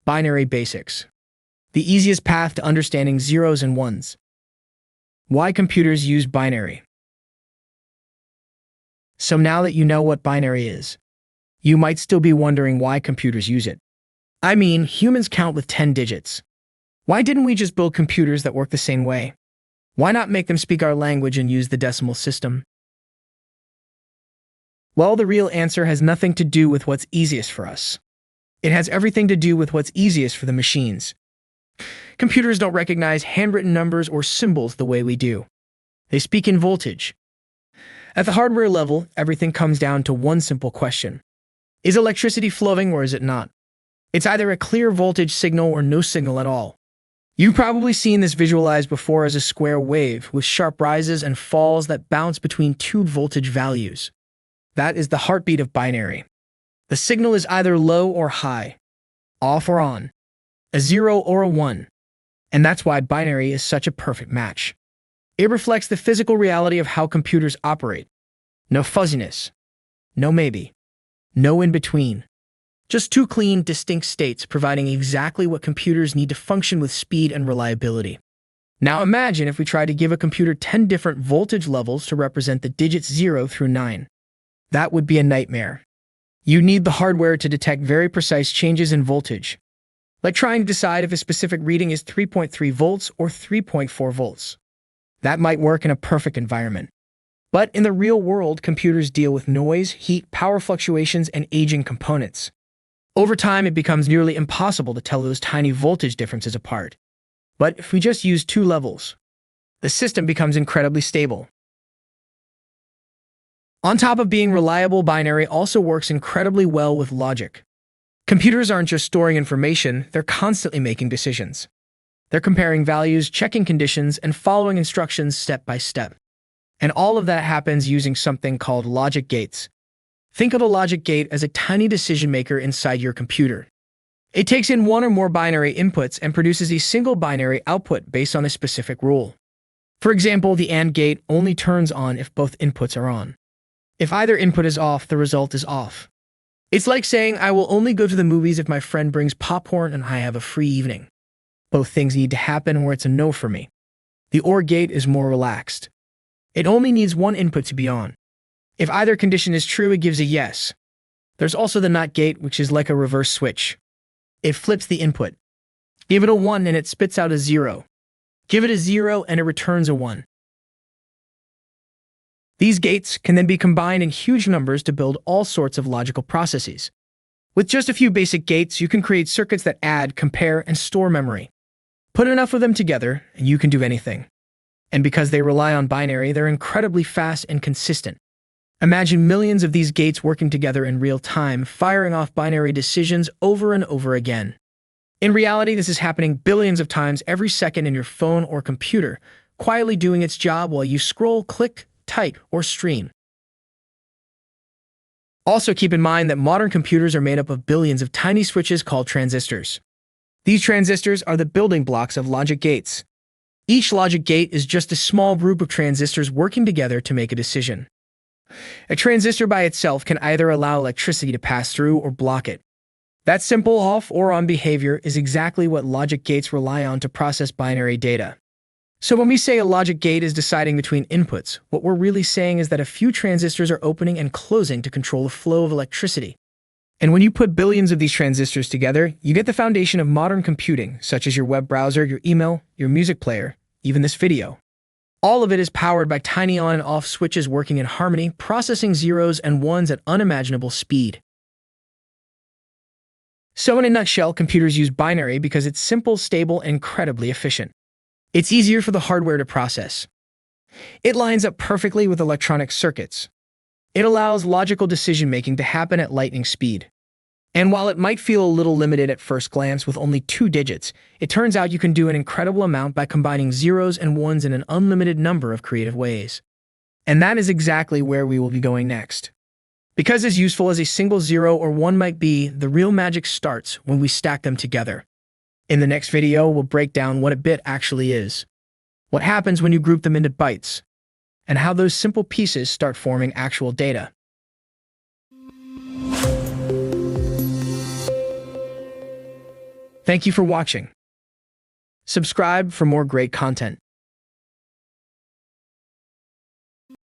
Binary basics. The easiest path to understanding zeros and ones. Why computers use binary. So now that you know what binary is, you might still be wondering why computers use it. I mean, humans count with 10 digits. Why didn't we just build computers that work the same way? Why not make them speak our language and use the decimal system? Well, the real answer has nothing to do with what's easiest for us. It has everything to do with what's easiest for the machines. Computers don't recognize handwritten numbers or symbols the way we do. They speak in voltage. At the hardware level, everything comes down to one simple question. Is electricity flowing or is it not? It's either a clear voltage signal or no signal at all. You've probably seen this visualized before as a square wave with sharp rises and falls that bounce between two voltage values. That is the heartbeat of binary. The signal is either low or high, off or on, a 0 or a 1. And that's why binary is such a perfect match. It reflects the physical reality of how computers operate. No fuzziness, no maybe, no in between. Just two clean, distinct states providing exactly what computers need to function with speed and reliability. Now imagine if we tried to give a computer 10 different voltage levels to represent the digits 0 through 9. That would be a nightmare. You need the hardware to detect very precise changes in voltage, like trying to decide if a specific reading is 3.3 volts or 3.4 volts. That might work in a perfect environment. But in the real world, computers deal with noise, heat, power fluctuations, and aging components. Over time, it becomes nearly impossible to tell those tiny voltage differences apart. But if we just use two levels, the system becomes incredibly stable. On top of being reliable, binary also works incredibly well with logic. Computers aren't just storing information, they're constantly making decisions. They're comparing values, checking conditions, and following instructions step by step. And all of that happens using something called logic gates. Think of a logic gate as a tiny decision maker inside your computer. It takes in one or more binary inputs and produces a single binary output based on a specific rule. For example, the AND gate only turns on if both inputs are on. If either input is off, the result is off. It's like saying, I will only go to the movies if my friend brings popcorn and I have a free evening. Both things need to happen or it's a no for me. The OR gate is more relaxed. It only needs one input to be on. If either condition is true, it gives a yes. There's also the NOT gate, which is like a reverse switch. It flips the input. Give it a 1 and it spits out a 0. Give it a 0 and it returns a 1. These gates can then be combined in huge numbers to build all sorts of logical processes. With just a few basic gates, you can create circuits that add, compare, and store memory. Put enough of them together, and you can do anything. And because they rely on binary, they're incredibly fast and consistent. Imagine millions of these gates working together in real time, firing off binary decisions over and over again. In reality, this is happening billions of times every second in your phone or computer, quietly doing its job while you scroll, click, type, or stream. Also keep in mind that modern computers are made up of billions of tiny switches called transistors. These transistors are the building blocks of logic gates. Each logic gate is just a small group of transistors working together to make a decision. A transistor by itself can either allow electricity to pass through or block it. That simple off or on behavior is exactly what logic gates rely on to process binary data. So when we say a logic gate is deciding between inputs, what we're really saying is that a few transistors are opening and closing to control the flow of electricity. And when you put billions of these transistors together, you get the foundation of modern computing, such as your web browser, your email, your music player, even this video. All of it is powered by tiny on and off switches working in harmony, processing zeros and ones at unimaginable speed. So in a nutshell, computers use binary because it's simple, stable, and incredibly efficient. It's easier for the hardware to process. It lines up perfectly with electronic circuits. It allows logical decision-making to happen at lightning speed. And while it might feel a little limited at first glance with only 2 digits, it turns out you can do an incredible amount by combining zeros and ones in an unlimited number of creative ways. And that is exactly where we will be going next. Because as useful as a single 0 or 1 might be, the real magic starts when we stack them together. In the next video, we'll break down what a bit actually is, what happens when you group them into bytes, and how those simple pieces start forming actual data. Thank you for watching. Subscribe for more great content.